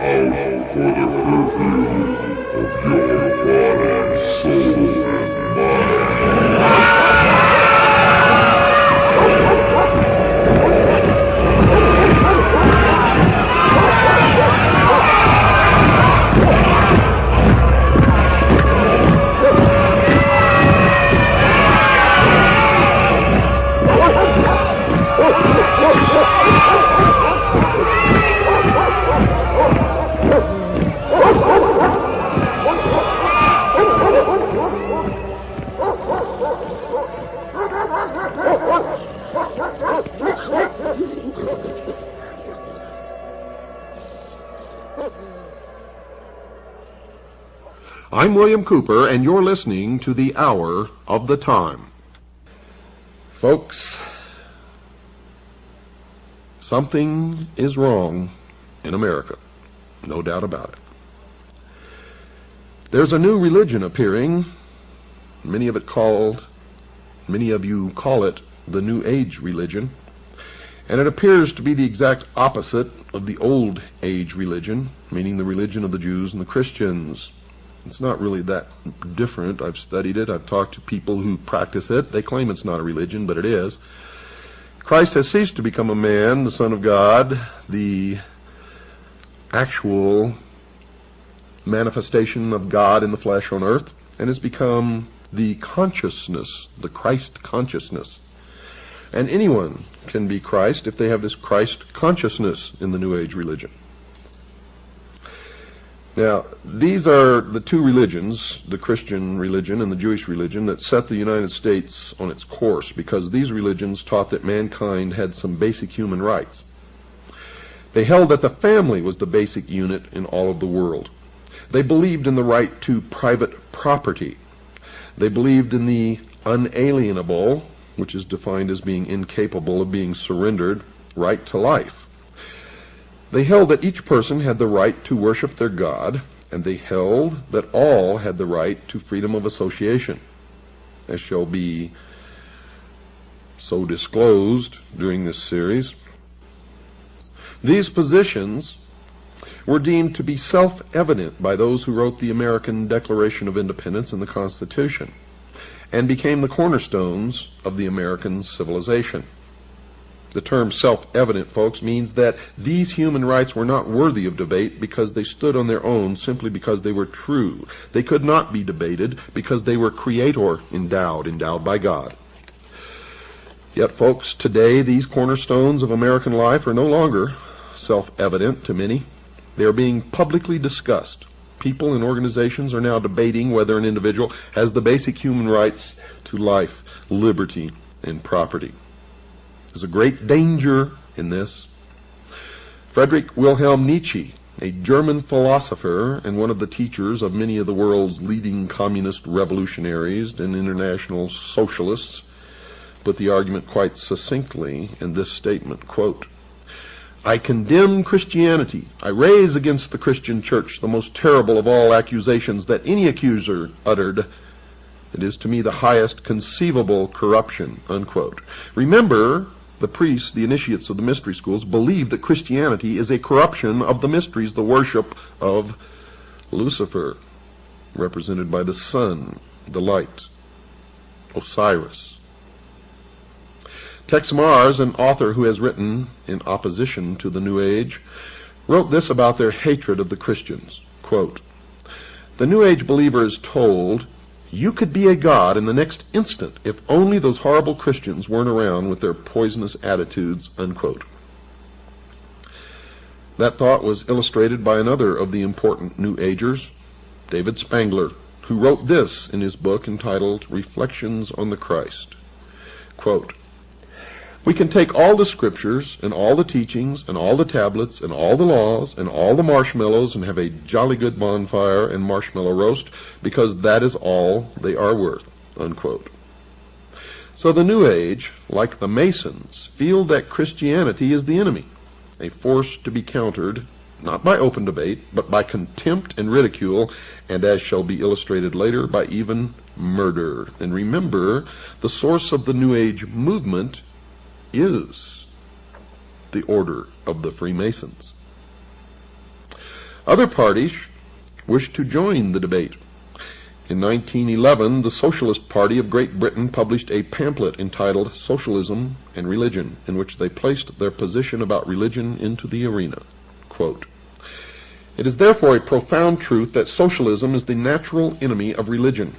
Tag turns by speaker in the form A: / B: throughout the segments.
A: out for the perfume of your body, soul, and mind.
B: I'm William Cooper, and you're listening to the Hour of the Time. Folks, something is wrong in America, no doubt about it. There's a new religion appearing, many of you call it the New Age religion, and it appears to be the exact opposite of the Old Age religion, meaning the religion of the Jews and the Christians. It's not really that different. I've studied it. I've talked to people who practice it. They claim it's not a religion, but it is. Christ has ceased to become a man, the Son of God, the actual manifestation of God in the flesh on earth, and has become the consciousness, the Christ consciousness. And anyone can be Christ if they have this Christ consciousness in the New Age religion. Now, these are the two religions, the Christian religion and the Jewish religion, that set the United States on its course, because these religions taught that mankind had some basic human rights. They held that the family was the basic unit in all of the world. They believed in the right to private property. They believed in the unalienable, which is defined as being incapable of being surrendered, right to life. They held that each person had the right to worship their God, and they held that all had the right to freedom of association, as shall be so disclosed during this series. These positions were deemed to be self-evident by those who wrote the American Declaration of Independence and the Constitution, and became the cornerstones of the American civilization. The term self-evident, folks, means that these human rights were not worthy of debate because they stood on their own simply because they were true. They could not be debated because they were creator endowed by God. Yet, folks, today these cornerstones of American life are no longer self-evident to many. They are being publicly discussed. People and organizations are now debating whether an individual has the basic human rights to life, liberty, and property. There's a great danger in this. Friedrich Wilhelm Nietzsche, a German philosopher and one of the teachers of many of the world's leading communist revolutionaries and international socialists, put the argument quite succinctly in this statement, quote, "I condemn Christianity. I raise against the Christian church the most terrible of all accusations that any accuser uttered. It is to me the highest conceivable corruption," unquote. Remember, the priests, the initiates of the mystery schools, believe that Christianity is a corruption of the mysteries, the worship of Lucifer, represented by the sun, the light, Osiris. Tex Mars, an author who has written in opposition to the New Age, wrote this about their hatred of the Christians, quote, "The New Age believer is told, you could be a god in the next instant if only those horrible Christians weren't around with their poisonous attitudes," unquote. That thought was illustrated by another of the important New Agers, David Spangler, who wrote this in his book entitled Reflections on the Christ. Quote, "We can take all the scriptures and all the teachings and all the tablets and all the laws and all the marshmallows and have a jolly good bonfire and marshmallow roast because that is all they are worth," unquote. So the New Age, like the Masons, feel that Christianity is the enemy, a force to be countered, not by open debate, but by contempt and ridicule, and as shall be illustrated later, by even murder. And remember, the source of the New Age movement is the Order of the Freemasons. Other parties wished to join the debate. In 1911, the Socialist Party of Great Britain published a pamphlet entitled Socialism and Religion, in which they placed their position about religion into the arena. Quote, "It is therefore a profound truth that socialism is the natural enemy of religion.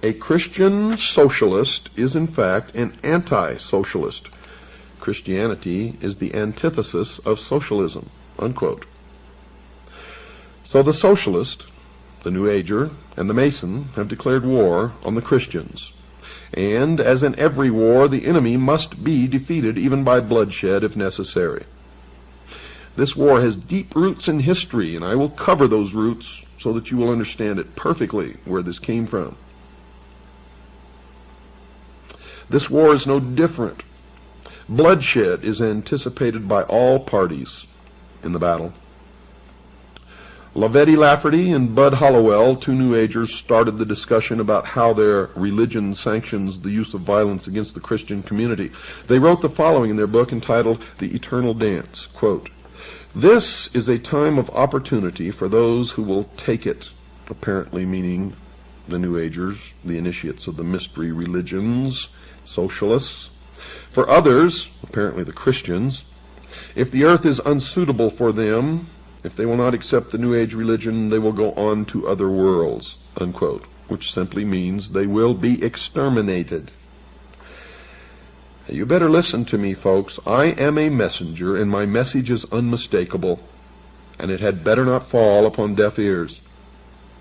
B: A Christian socialist is in fact an anti-socialist. Christianity is the antithesis of socialism." Unquote. So the socialist, the New Ager, and the Mason have declared war on the Christians. And, as in every war, the enemy must be defeated even by bloodshed if necessary. This war has deep roots in history, and I will cover those roots so that you will understand it perfectly where this came from. This war is no different. Bloodshed is anticipated by all parties in the battle. Lavetti Lafferty and Bud Hollowell, two New Agers, started the discussion about how their religion sanctions the use of violence against the Christian community. They wrote the following in their book entitled The Eternal Dance, quote, "This is a time of opportunity for those who will take it," apparently meaning the New Agers, the initiates of the mystery religions, socialists. "For others," apparently the Christians, "if the earth is unsuitable for them, if they will not accept the New Age religion, they will go on to other worlds," unquote, which simply means they will be exterminated. You better listen to me, folks. I am a messenger, and my message is unmistakable, and it had better not fall upon deaf ears,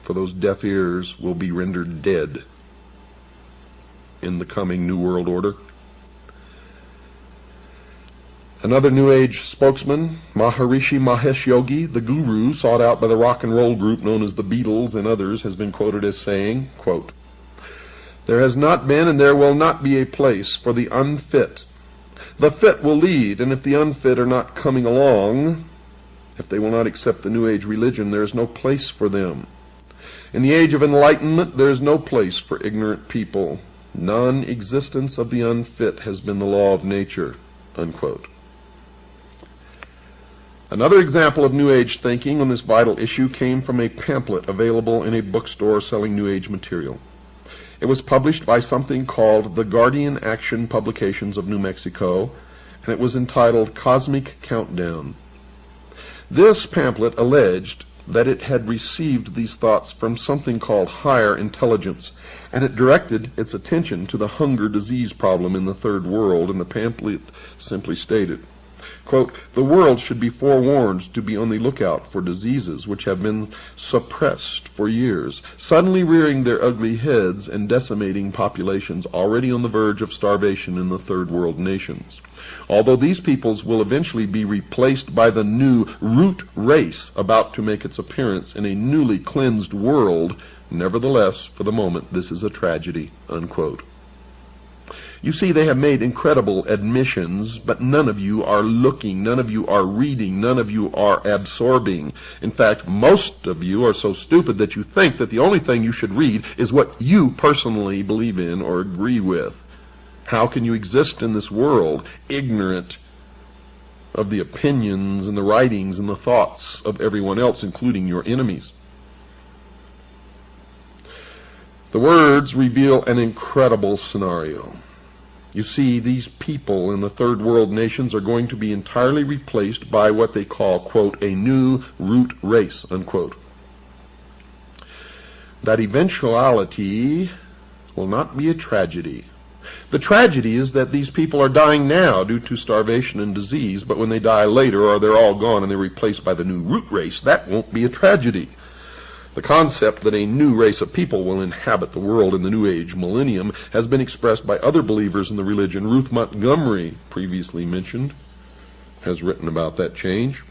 B: for those deaf ears will be rendered dead in the coming New World Order. Another New Age spokesman, Maharishi Mahesh Yogi, the guru sought out by the rock and roll group known as the Beatles and others, has been quoted as saying, quote, "There has not been and there will not be a place for the unfit. The fit will lead, and if the unfit are not coming along, if they will not accept the New Age religion, there is no place for them. In the age of enlightenment, there is no place for ignorant people. Non-existence of the unfit has been the law of nature," unquote. Another example of New Age thinking on this vital issue came from a pamphlet available in a bookstore selling New Age material. It was published by something called the Guardian Action Publications of New Mexico, and it was entitled Cosmic Countdown. This pamphlet alleged that it had received these thoughts from something called higher intelligence, and it directed its attention to the hunger disease problem in the third world, and the pamphlet simply stated, quote, "The world should be forewarned to be on the lookout for diseases which have been suppressed for years, suddenly rearing their ugly heads and decimating populations already on the verge of starvation in the third world nations. Although these peoples will eventually be replaced by the new root race about to make its appearance in a newly cleansed world, nevertheless, for the moment, this is a tragedy," unquote. You see, they have made incredible admissions, but none of you are looking, none of you are reading, none of you are absorbing. In fact, most of you are so stupid that you think that the only thing you should read is what you personally believe in or agree with. How can you exist in this world ignorant of the opinions and the writings and the thoughts of everyone else, including your enemies? The words reveal an incredible scenario. You see, these people in the third world nations are going to be entirely replaced by what they call, quote, "a new root race," unquote. That eventuality will not be a tragedy. The tragedy is that these people are dying now due to starvation and disease, but when they die later, or they're all gone and they're replaced by the new root race, that won't be a tragedy. The concept that a new race of people will inhabit the world in the New Age millennium has been expressed by other believers in the religion. Ruth Montgomery, previously mentioned, has written about that change.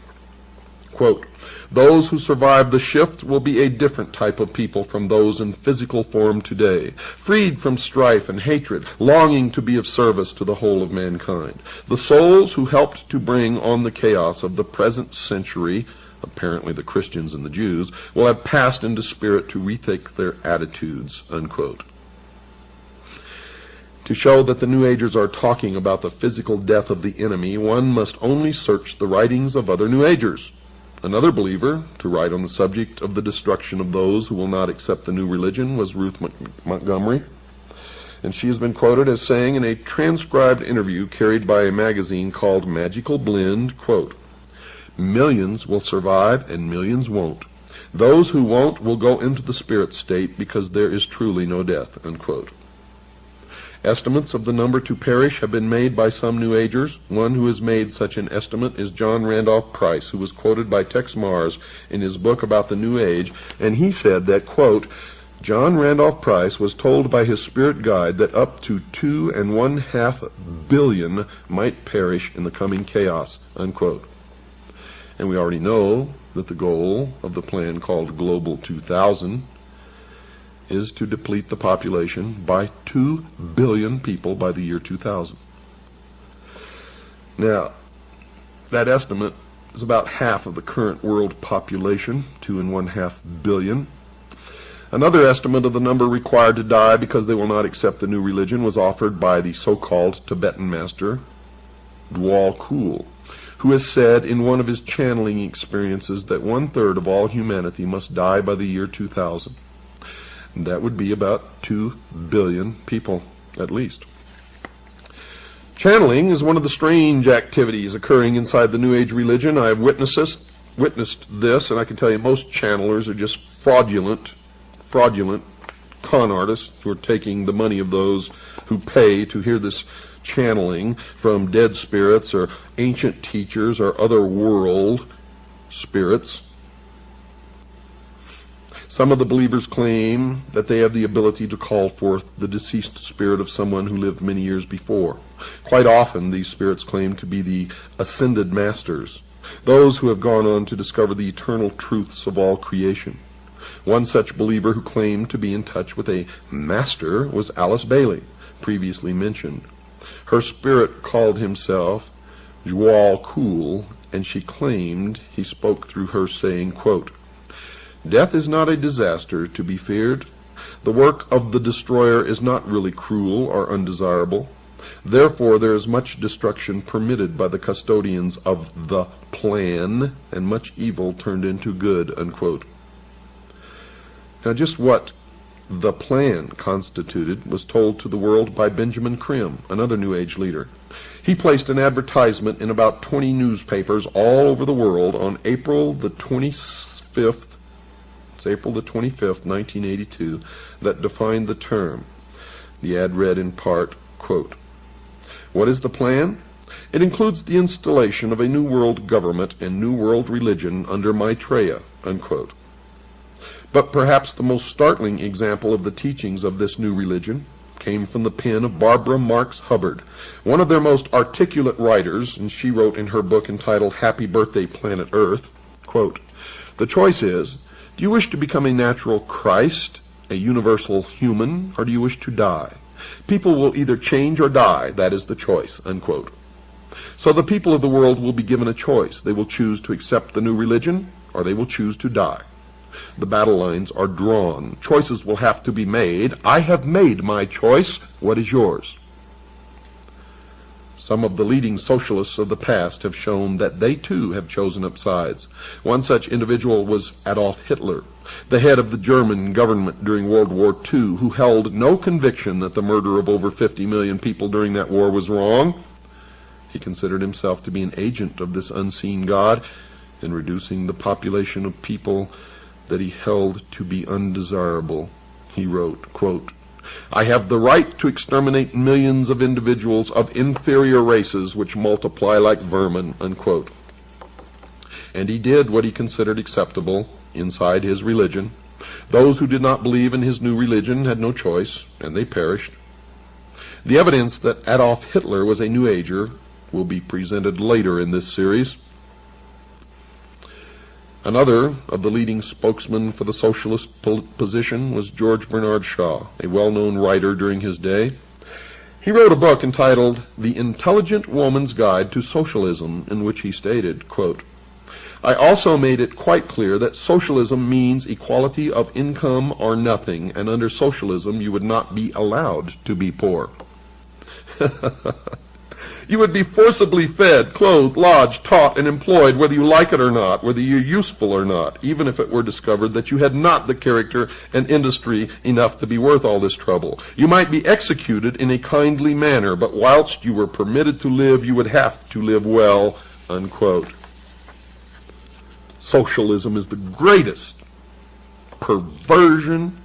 B: Quote, "Those who survive the shift will be a different type of people from those in physical form today, freed from strife and hatred, longing to be of service to the whole of mankind. The souls who helped to bring on the chaos of the present century, apparently the Christians and the Jews, will have passed into spirit to rethink their attitudes," unquote. To show that the New Agers are talking about the physical death of the enemy, one must only search the writings of other New Agers. Another believer to write on the subject of the destruction of those who will not accept the new religion was Ruth Montgomery. And she has been quoted as saying in a transcribed interview carried by a magazine called Magical Blend, quote, "Millions will survive and millions won't. Those who won't will go into the spirit state because there is truly no death," unquote. Estimates of the number to perish have been made by some New Agers. One who has made such an estimate is John Randolph Price, who was quoted by Tex Mars in his book about the New Age, and he said that, quote, "John Randolph Price was told by his spirit guide that up to 2.5 billion might perish in the coming chaos," unquote. And we already know that the goal of the plan called Global 2000 is to deplete the population by 2 billion people by the year 2000. Now, that estimate is about half of the current world population, 2.5 billion. Another estimate of the number required to die because they will not accept the new religion was offered by the so-called Tibetan master, Dwal Kul, who has said in one of his channeling experiences that 1/3 of all humanity must die by the year 2000. And that would be about 2 billion people, at least. Channeling is one of the strange activities occurring inside the New Age religion. I have witnessed this, and I can tell you most channelers are just fraudulent con artists who are taking the money of those who pay to hear this channeling from dead spirits or ancient teachers or other world spirits. Some of the believers claim that they have the ability to call forth the deceased spirit of someone who lived many years before. Quite often, these spirits claim to be the ascended masters, those who have gone on to discover the eternal truths of all creation. One such believer who claimed to be in touch with a master was Alice Bailey, previously mentioned. Her spirit called himself Dwal Kul, and she claimed he spoke through her, saying, quote, "Death is not a disaster to be feared. The work of the destroyer is not really cruel or undesirable. Therefore there is much destruction permitted by the custodians of the plan, and much evil turned into good," unquote. Now just what the plan constituted was told to the world by Benjamin Krim, another New Age leader. He placed an advertisement in about 20 newspapers all over the world on April the 25th, 1982, that defined the term. The ad read in part, quote, "What is the plan? It includes the installation of a new world government and new world religion under Maitreya," unquote. But perhaps the most startling example of the teachings of this new religion came from the pen of Barbara Marx Hubbard, one of their most articulate writers, and she wrote in her book entitled Happy Birthday, Planet Earth, quote, "The choice is, do you wish to become a natural Christ, a universal human, or do you wish to die? People will either change or die. That is the choice," unquote. So the people of the world will be given a choice. They will choose to accept the new religion, or they will choose to die. The battle lines are drawn. Choices will have to be made. I have made my choice. What is yours? Some of the leading socialists of the past have shown that they too have chosen up sides. One such individual was Adolf Hitler, the head of the German government during World War II, who held no conviction that the murder of over 50 million people during that war was wrong. He considered himself to be an agent of this unseen God in reducing the population of people that he held to be undesirable. He wrote, quote, "I have the right to exterminate millions of individuals of inferior races which multiply like vermin," unquote. And he did what he considered acceptable inside his religion. Those who did not believe in his new religion had no choice, and they perished. The evidence that Adolf Hitler was a New Ager will be presented later in this series. Another of the leading spokesmen for the socialist position was George Bernard Shaw, a well-known writer during his day. He wrote a book entitled The Intelligent Woman's Guide to Socialism, in which he stated, quote, "I also made it quite clear that socialism means equality of income or nothing, and under socialism you would not be allowed to be poor." You would be forcibly fed, clothed, lodged, taught, and employed, whether you like it or not, whether you're useful or not, even if it were discovered that you had not the character and industry enough to be worth all this trouble. You might be executed in a kindly manner, but whilst you were permitted to live, you would have to live well, unquote. Socialism is the greatest perversion,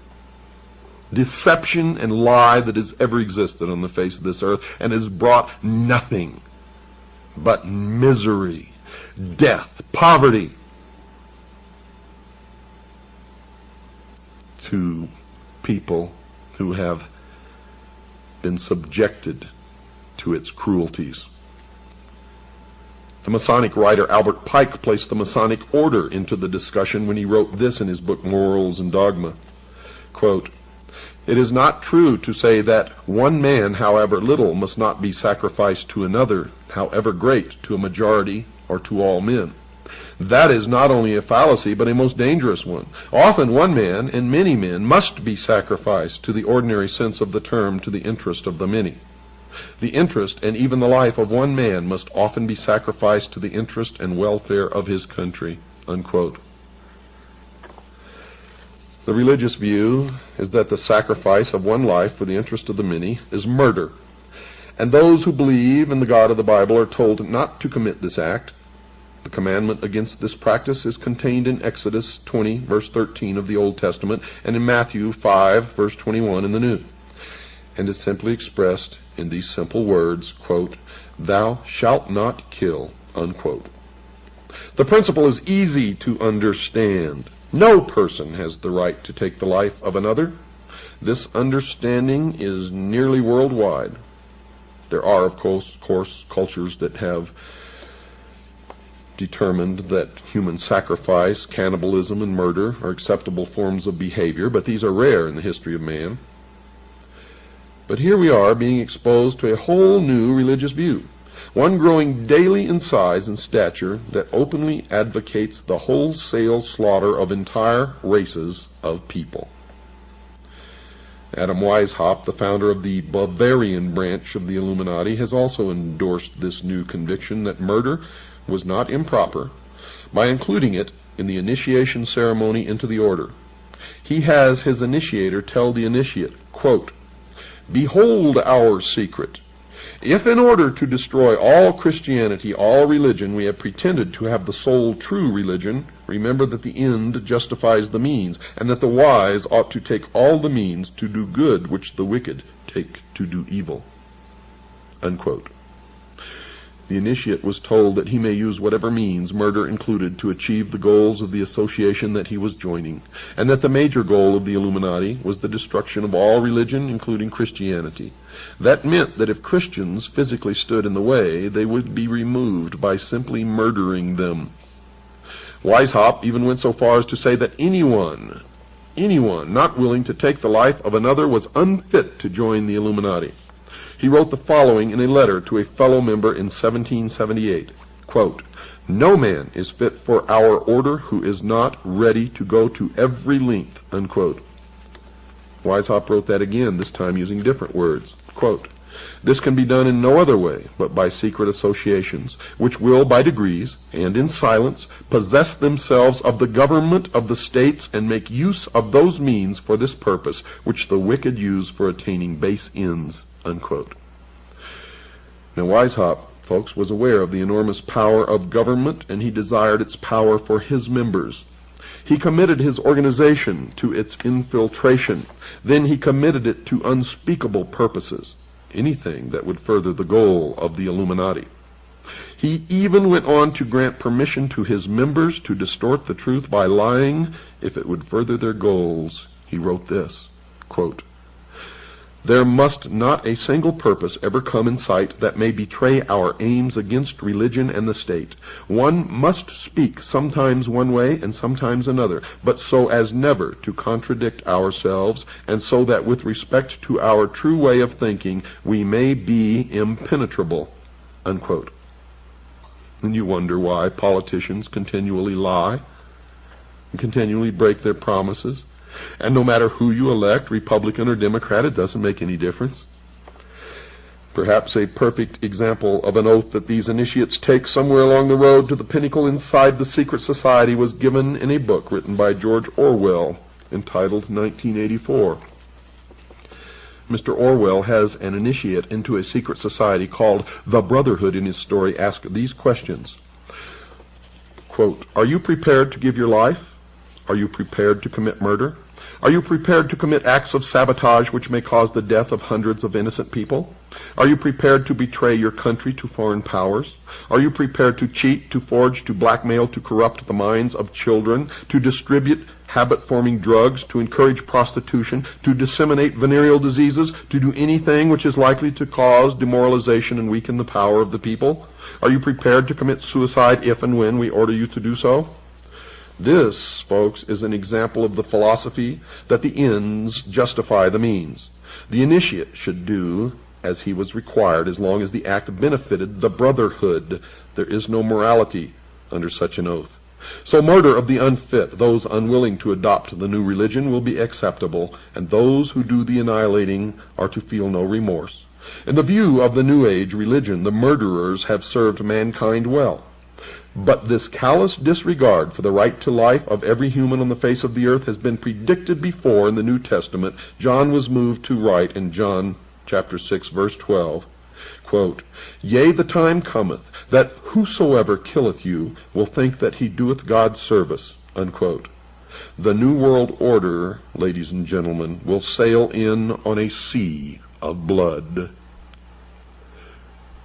B: deception, and lie that has ever existed on the face of this earth, and has brought nothing but misery, death, poverty to people who have been subjected to its cruelties. The Masonic writer Albert Pike placed the Masonic order into the discussion when he wrote this in his book Morals and Dogma. Quote, "It is not true to say that one man, however little, must not be sacrificed to another, however great, to a majority or to all men. That is not only a fallacy, but a most dangerous one. Often one man and many men must be sacrificed, to the ordinary sense of the term, to the interest of the many. The interest and even the life of one man must often be sacrificed to the interest and welfare of his country," unquote. The religious view is that the sacrifice of one life for the interest of the many is murder, and those who believe in the God of the Bible are told not to commit this act. The commandment against this practice is contained in Exodus 20, verse 13 of the Old Testament, and in Matthew 5, verse 21 in the New, and is simply expressed in these simple words, quote, "Thou shalt not kill," unquote. The principle is easy to understand. No person has the right to take the life of another. This understanding is nearly worldwide. There are, of course, cultures that have determined that human sacrifice, cannibalism, and murder are acceptable forms of behavior, but these are rare in the history of man. But here we are being exposed to a whole new religious view, one growing daily in size and stature, that openly advocates the wholesale slaughter of entire races of people. Adam Weishaupt, the founder of the Bavarian branch of the Illuminati, has also endorsed this new conviction that murder was not improper by including it in the initiation ceremony into the order. He has his initiator tell the initiate, quote, "Behold our secret. If in order to destroy all Christianity, all religion, we have pretended to have the sole true religion, remember that the end justifies the means, and that the wise ought to take all the means to do good which the wicked take to do evil." Unquote. The initiate was told that he may use whatever means, murder included, to achieve the goals of the association that he was joining, and that the major goal of the Illuminati was the destruction of all religion, including Christianity. That meant that if Christians physically stood in the way, they would be removed by simply murdering them. Weishaupt even went so far as to say that anyone not willing to take the life of another was unfit to join the Illuminati. He wrote the following in a letter to a fellow member in 1778, quote, "No man is fit for our order who is not ready to go to every length," unquote. Weishaupt wrote that again, this time using different words, quote, "This can be done in no other way but by secret associations, which will by degrees, and in silence, possess themselves of the government of the states and make use of those means for this purpose, which the wicked use for attaining base ends," unquote. Now Weishaupt, folks, was aware of the enormous power of government, and he desired its power for his members. He committed his organization to its infiltration. Then he committed it to unspeakable purposes, anything that would further the goal of the Illuminati. He even went on to grant permission to his members to distort the truth by lying if it would further their goals. He wrote this, quote, "There must not a single purpose ever come in sight that may betray our aims against religion and the state. One must speak sometimes one way and sometimes another, but so as never to contradict ourselves, and so that with respect to our true way of thinking we may be impenetrable," unquote. And you wonder why politicians continually lie and continually break their promises. And no matter who you elect, Republican or Democrat, it doesn't make any difference. Perhaps a perfect example of an oath that these initiates take somewhere along the road to the pinnacle inside the secret society was given in a book written by George Orwell entitled 1984. Mr. Orwell has an initiate into a secret society called the Brotherhood in his story ask these questions. Quote, "Are you prepared to give your life? Are you prepared to commit murder? Are you prepared to commit acts of sabotage which may cause the death of hundreds of innocent people? Are you prepared to betray your country to foreign powers? Are you prepared to cheat, to forge, to blackmail, to corrupt the minds of children, to distribute habit-forming drugs, to encourage prostitution, to disseminate venereal diseases, to do anything which is likely to cause demoralization and weaken the power of the people? Are you prepared to commit suicide if and when we order you to do so?" This, folks, is an example of the philosophy that the ends justify the means. The initiate should do as he was required as long as the act benefited the brotherhood. There is no morality under such an oath. So murder of the unfit, those unwilling to adopt the new religion, will be acceptable, and those who do the annihilating are to feel no remorse. In the view of the New Age religion, the murderers have served mankind well. But this callous disregard for the right to life of every human on the face of the earth has been predicted before in the New Testament. John was moved to write in John chapter 6, verse 12, quote, "Yea, the time cometh, that whosoever killeth you will think that he doeth God service," unquote. The New World Order, ladies and gentlemen, will sail in on a sea of blood.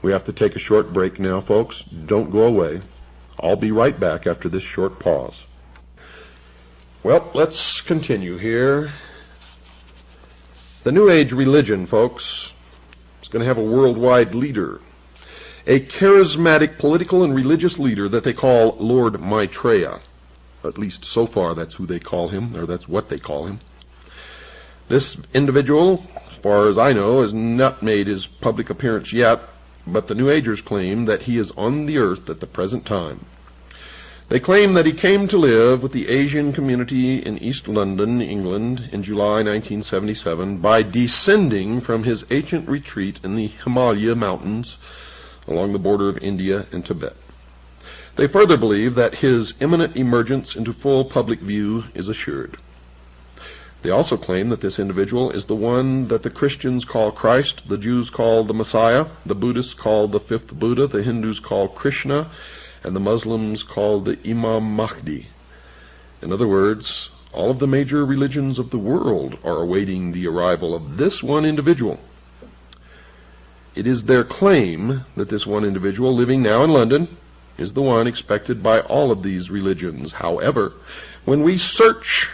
B: We have to take a short break now, folks. Don't go away. I'll be right back after this short pause. Well, let's continue here. The New Age religion, folks, is going to have a worldwide leader. A charismatic political and religious leader that they call Lord Maitreya. At least so far that's who they call him, or that's what they call him. This individual, as far as I know, has not made his public appearance yet, but the New Agers claim that he is on the earth at the present time. They claim that he came to live with the Asian community in East London, England, in July 1977 by descending from his ancient retreat in the Himalaya mountains along the border of India and Tibet. They further believe that his imminent emergence into full public view is assured. They also claim that this individual is the one that the Christians call Christ, the Jews call the Messiah, the Buddhists call the fifth Buddha, the Hindus call Krishna, and the Muslims call the Imam Mahdi. In other words, all of the major religions of the world are awaiting the arrival of this one individual. It is their claim that this one individual living now in London is the one expected by all of these religions. However, when we search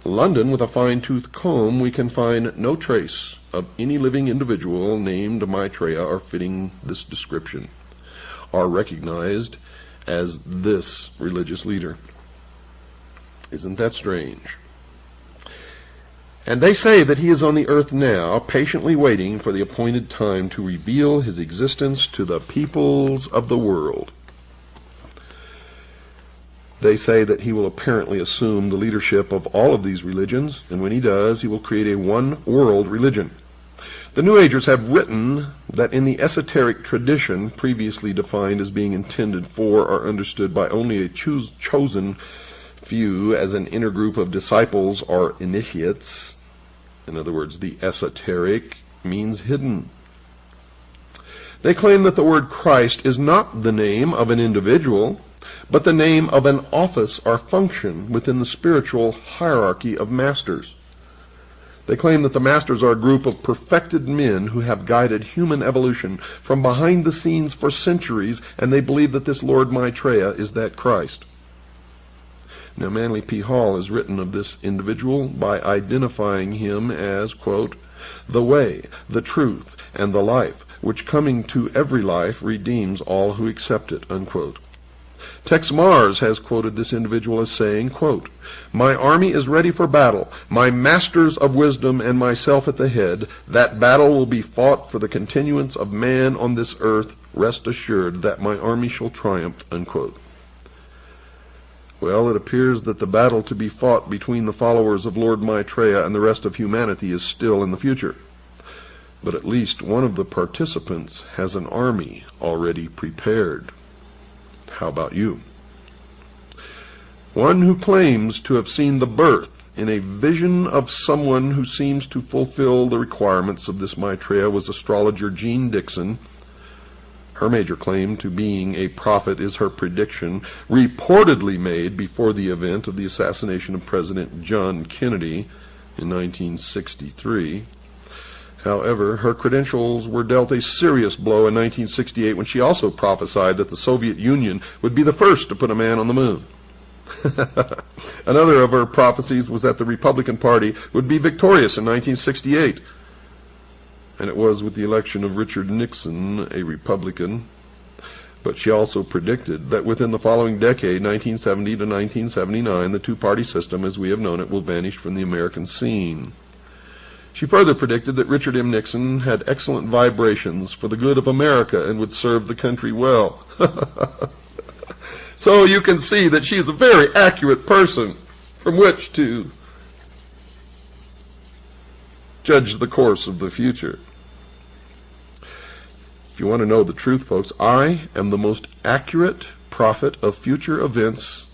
B: London with a fine-tooth comb, we can find no trace of any living individual named Maitreya or fitting this description, are recognized as this religious leader. Isn't that strange? And they say that he is on the earth now, patiently waiting for the appointed time to reveal his existence to the peoples of the world. They say that he will apparently assume the leadership of all of these religions, and when he does, he will create a one-world religion. The New Agers have written that in the esoteric tradition, previously defined as being intended for or understood by only a chosen few as an inner group of disciples or initiates, in other words, the esoteric means hidden. They claim that the word Christ is not the name of an individual, but the name of an office or function within the spiritual hierarchy of masters. They claim that the masters are a group of perfected men who have guided human evolution from behind the scenes for centuries, and they believe that this Lord Maitreya is that Christ. Now, Manly P. Hall has written of this individual by identifying him as, quote, "the way, the truth, and the life, which coming to every life redeems all who accept it," unquote. Tex Mars has quoted this individual as saying, quote, "My army is ready for battle, my masters of wisdom and myself at the head. That battle will be fought for the continuance of man on this earth. Rest assured that my army shall triumph," unquote. Well, it appears that the battle to be fought between the followers of Lord Maitreya and the rest of humanity is still in the future. but at least one of the participants has an army already prepared. How about you? One who claims to have seen the birth in a vision of someone who seems to fulfill the requirements of this Maitreya was astrologer Jean Dixon. Her major claim to being a prophet is her prediction, reportedly made before the event of the assassination of President John Kennedy in 1963. However, her credentials were dealt a serious blow in 1968 when she also prophesied that the Soviet Union would be the first to put a man on the moon. Another of her prophecies was that the Republican Party would be victorious in 1968. And it was with the election of Richard Nixon, a Republican. But she also predicted that within the following decade, 1970 to 1979, the two-party system, as we have known it, will vanish from the American scene. She further predicted that Richard M. Nixon had excellent vibrations for the good of America and would serve the country well. So you can see that she is a very accurate person from which to judge the course of the future. If you want to know the truth, folks, I am the most accurate prophet of future events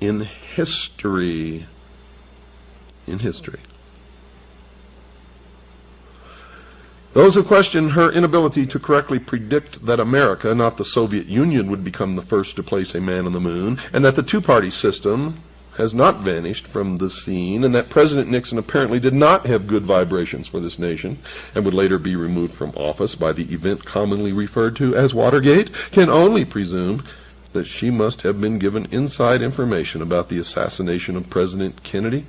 B: in history. In history. Those who question her inability to correctly predict that America, not the Soviet Union, would become the first to place a man on the moon, and that the two-party system has not vanished from the scene, and that President Nixon apparently did not have good vibrations for this nation, and would later be removed from office by the event commonly referred to as Watergate, can only presume that she must have been given inside information about the assassination of President Kennedy.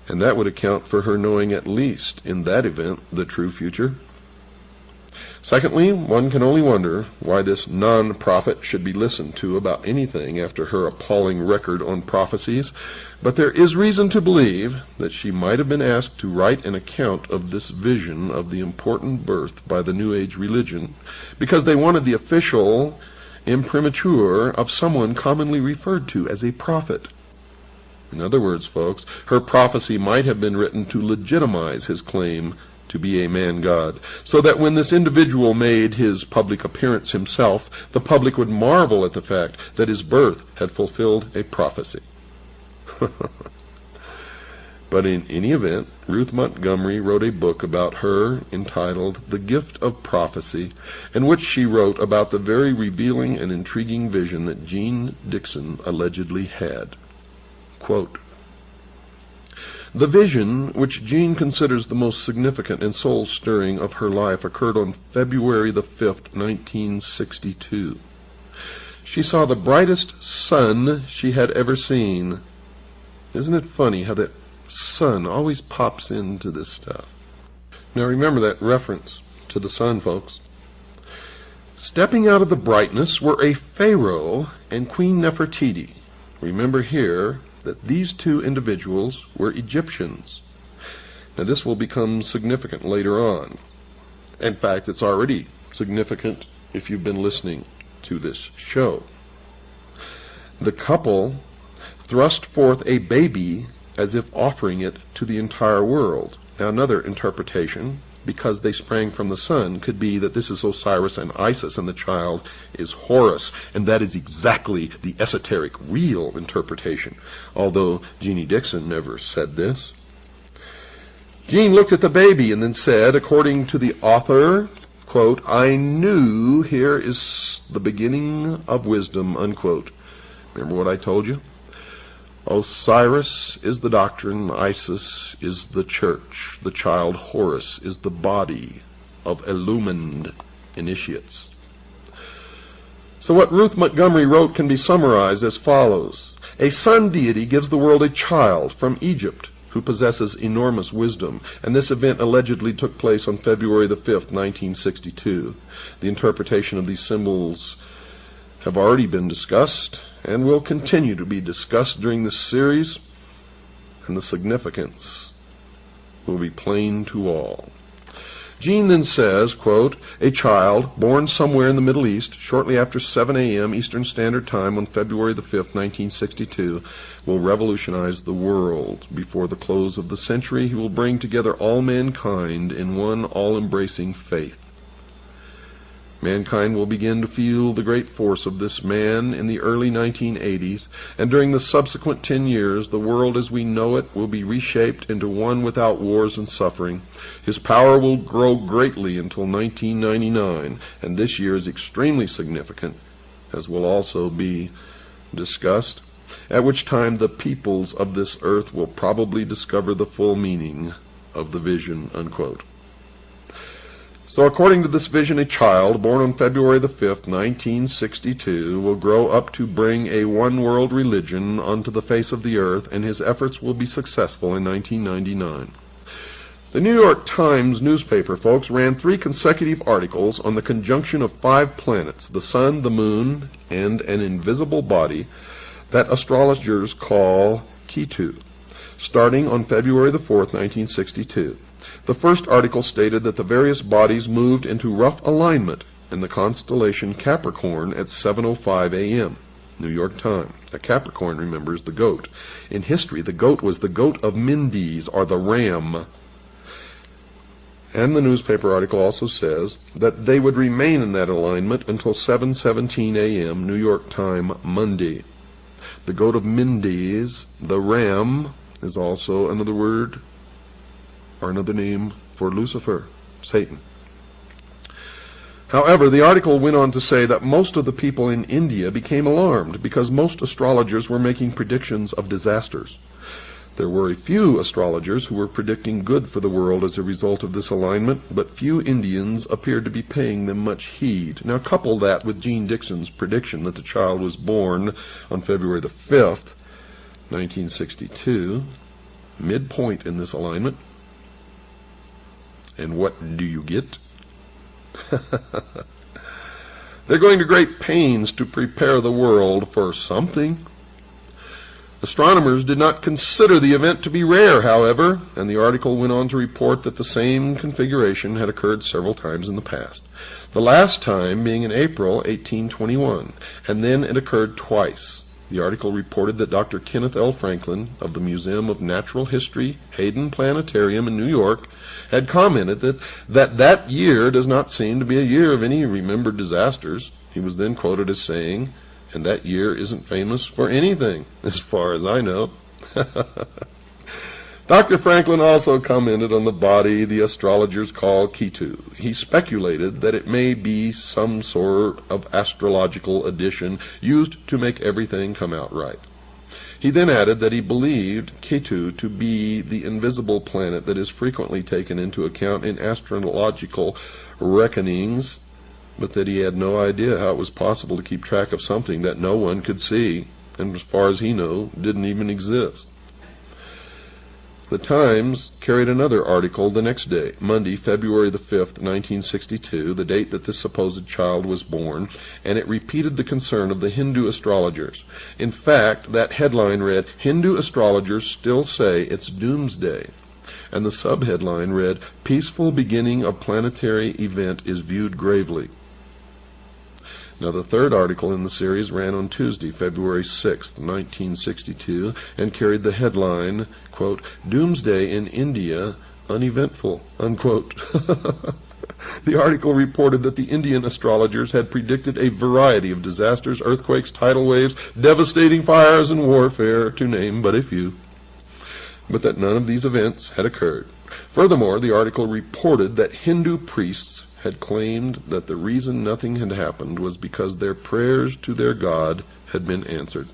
B: And that would account for her knowing at least, in that event, the true future. Secondly, one can only wonder why this non-prophet should be listened to about anything after her appalling record on prophecies, but there is reason to believe that she might have been asked to write an account of this vision of the important birth by the New Age religion, because they wanted the official imprimatur of someone commonly referred to as a prophet. In other words, folks, her prophecy might have been written to legitimize his claim to be a man-god, so that when this individual made his public appearance himself, the public would marvel at the fact that his birth had fulfilled a prophecy. But in any event, Ruth Montgomery wrote a book about her entitled The Gift of Prophecy, in which she wrote about the very revealing and intriguing vision that Jean Dixon allegedly had. Quote, "The vision, which Jean considers the most significant and soul-stirring of her life, occurred on February the 5th, 1962. She saw the brightest sun she had ever seen." Isn't it funny how that sun always pops into this stuff? Now remember that reference to the sun, folks. "Stepping out of the brightness were a pharaoh and Queen Nefertiti." Remember here that these two individuals were Egyptians. Now this will become significant later on. In fact, it's already significant if you've been listening to this show. The couple thrust forth a baby as if offering it to the entire world. Now another interpretation, because they sprang from the sun, could be that this is Osiris and Isis and the child is Horus, and that is exactly the esoteric, real interpretation, although Jeannie Dixon never said this. Jean looked at the baby and then said, according to the author, quote, "I knew here is the beginning of wisdom," unquote. Remember what I told you? Osiris is the doctrine, Isis is the church, the child Horus is the body of illumined initiates. So what Ruth Montgomery wrote can be summarized as follows. A sun deity gives the world a child from Egypt who possesses enormous wisdom, and this event allegedly took place on February the 5th, 1962. The interpretation of these symbols have already been discussed and will continue to be discussed during this series, and the significance will be plain to all. Jean then says, quote, a child born somewhere in the Middle East shortly after 7 a.m. Eastern Standard Time on February the 5th, 1962, will revolutionize the world. Before the close of the century, he will bring together all mankind in one all-embracing faith. Mankind will begin to feel the great force of this man in the early 1980s, and during the subsequent 10 years, the world as we know it will be reshaped into one without wars and suffering. His power will grow greatly until 1999, and this year is extremely significant, as will also be discussed, at which time the peoples of this earth will probably discover the full meaning of the vision, unquote. So according to this vision, a child born on February the 5th, 1962, will grow up to bring a one-world religion onto the face of the earth, and his efforts will be successful in 1999. The New York Times newspaper, folks, ran 3 consecutive articles on the conjunction of 5 planets, the sun, the moon, and an invisible body that astrologers call Ketu, starting on February the 4th, 1962. The first article stated that the various bodies moved into rough alignment in the constellation Capricorn at 7:05 a.m. New York time. A Capricorn, remember, is the goat. In history, the goat was the goat of Mendes, or the ram. And the newspaper article also says that they would remain in that alignment until 7:17 a.m. New York time Monday. The goat of Mendes, the ram, is also another word or another name for Lucifer, Satan. However, the article went on to say that most of the people in India became alarmed because most astrologers were making predictions of disasters. There were a few astrologers who were predicting good for the world as a result of this alignment, but few Indians appeared to be paying them much heed. Now couple that with Jean Dixon's prediction that the child was born on February the 5th, 1962, midpoint in this alignment. And what do you get? They're going to great pains to prepare the world for something. Astronomers did not consider the event to be rare, however, and the article went on to report that the same configuration had occurred several times in the past. The last time being in April 1821, and then it occurred twice. The article reported that Dr. Kenneth L. Franklin of the Museum of Natural History, Hayden Planetarium in New York, had commented that year does not seem to be a year of any remembered disasters. He was then quoted as saying, and that year isn't famous for anything, as far as I know. Dr. Franklin also commented on the body the astrologers call Ketu. He speculated that it may be some sort of astrological addition used to make everything come out right. He then added that he believed Ketu to be the invisible planet that is frequently taken into account in astrological reckonings, but that he had no idea how it was possible to keep track of something that no one could see, and as far as he knew, didn't even exist. The Times carried another article the next day, Monday, February the 5th, 1962, the date that this supposed child was born, and it repeated the concern of the Hindu astrologers. In fact, that headline read, Hindu astrologers still say it's doomsday. And the subheadline read, Peaceful beginning of planetary event is viewed gravely. Now, the third article in the series ran on Tuesday, February 6th, 1962, and carried the headline, quote, Doomsday in India, uneventful, unquote. The article reported that the Indian astrologers had predicted a variety of disasters, earthquakes, tidal waves, devastating fires, and warfare, to name but a few, but that none of these events had occurred. Furthermore, the article reported that Hindu priests had claimed that the reason nothing had happened was because their prayers to their God had been answered.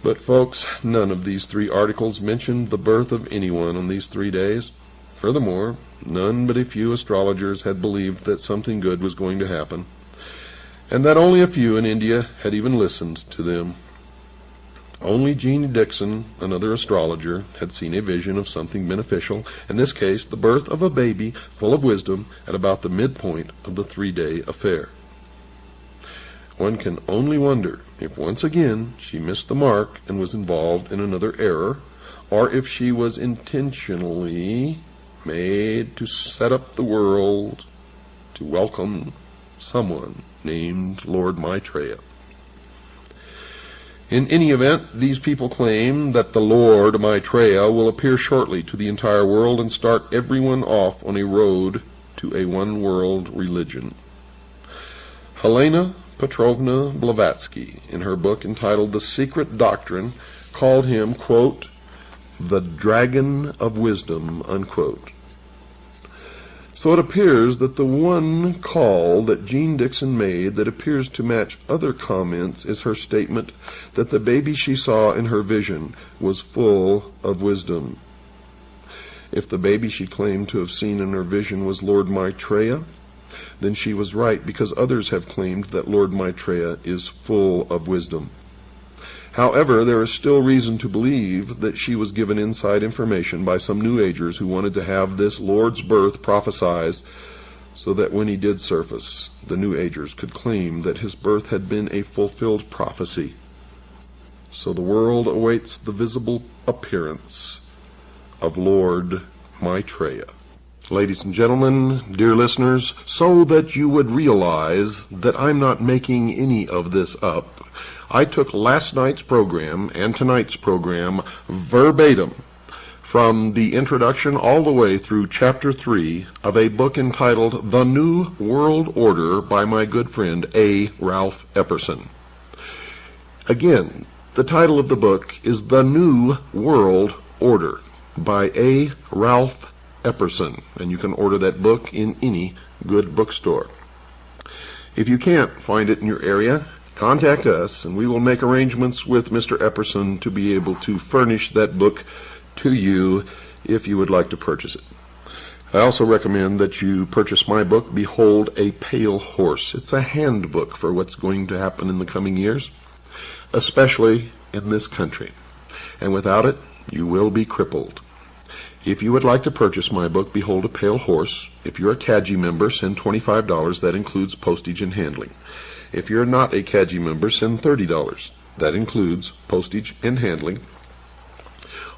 B: But folks, none of these 3 articles mentioned the birth of anyone on these 3 days. Furthermore, none but a few astrologers had believed that something good was going to happen, and that only a few in India had even listened to them. Only Jean Dixon, another astrologer, had seen a vision of something beneficial, in this case the birth of a baby full of wisdom at about the midpoint of the 3-day affair. One can only wonder if once again she missed the mark and was involved in another error, or if she was intentionally made to set up the world to welcome someone named Lord Maitreya. In any event, these people claim that the Lord Maitreya will appear shortly to the entire world and start everyone off on a road to a one-world religion. Helena Petrovna Blavatsky, in her book entitled The Secret Doctrine, called him, quote, the Dragon of Wisdom, unquote. So it appears that the one call that Jean Dixon made that appears to match other comments is her statement that the baby she saw in her vision was full of wisdom. If the baby she claimed to have seen in her vision was Lord Maitreya, then she was right, because others have claimed that Lord Maitreya is full of wisdom. However, there is still reason to believe that she was given inside information by some New Agers who wanted to have this Lord's birth prophesied so that when he did surface, the New Agers could claim that his birth had been a fulfilled prophecy. So the world awaits the visible appearance of Lord Maitreya. Ladies and gentlemen, dear listeners, so that you would realize that I'm not making any of this up, I took last night's program and tonight's program verbatim from the introduction all the way through Chapter 3 of a book entitled The New World Order by my good friend A. Ralph Epperson. Again, the title of the book is The New World Order by A. Ralph Epperson, and you can order that book in any good bookstore. If you can't find it in your area, contact us, and we will make arrangements with Mr. Epperson to be able to furnish that book to you if you would like to purchase it. I also recommend that you purchase my book, Behold a Pale Horse. It's a handbook for what's going to happen in the coming years, especially in this country. And without it, you will be crippled. If you would like to purchase my book, Behold a Pale Horse, if you're a CAGI member, send $25. That includes postage and handling. If you're not a CAGI member, send $30. That includes postage and handling.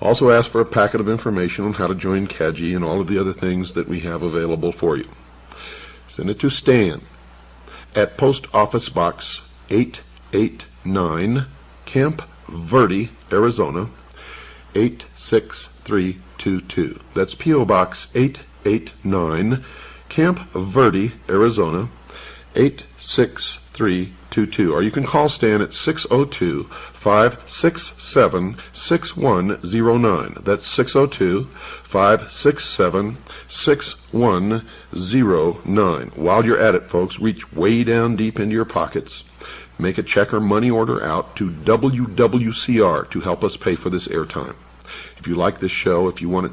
B: Also ask for a packet of information on how to join CAGI and all of the other things that we have available for you. Send it to Stan at Post Office Box 889, Camp Verde, Arizona, 86322. That's P.O. Box 889, Camp Verde, Arizona, 86322. Or you can call Stan at 602-567-6109. That's 602-567-6109. While you're at it, folks, reach way down deep into your pockets. Make a check or money order out to WWCR to help us pay for this airtime. If you like this show, if you want it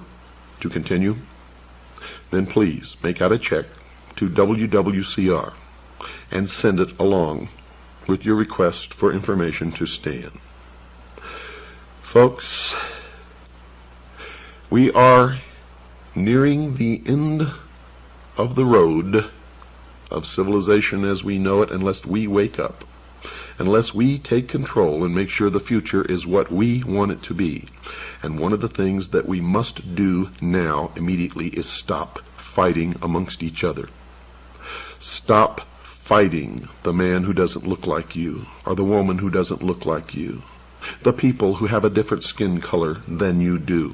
B: to continue, then please make out a check to WWCR and send it along with your request for information to Stan. Folks, we are nearing the end of the road of civilization as we know it, unless we wake up. Unless we take control and make sure the future is what we want it to be. And one of the things that we must do now immediately is stop fighting amongst each other. Stop fighting the man who doesn't look like you, or the woman who doesn't look like you, the people who have a different skin color than you do.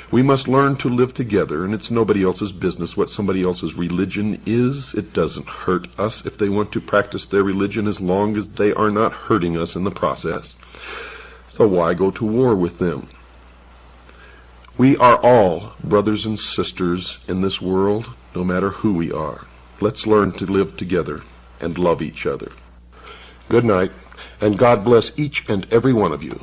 B: We must learn to live together, and it's nobody else's business what somebody else's religion is. It doesn't hurt us if they want to practice their religion, as long as they are not hurting us in the process. So why go to war with them? We are all brothers and sisters in this world, no matter who we are. Let's learn to live together and love each other. Good night, and God bless each and every one of you.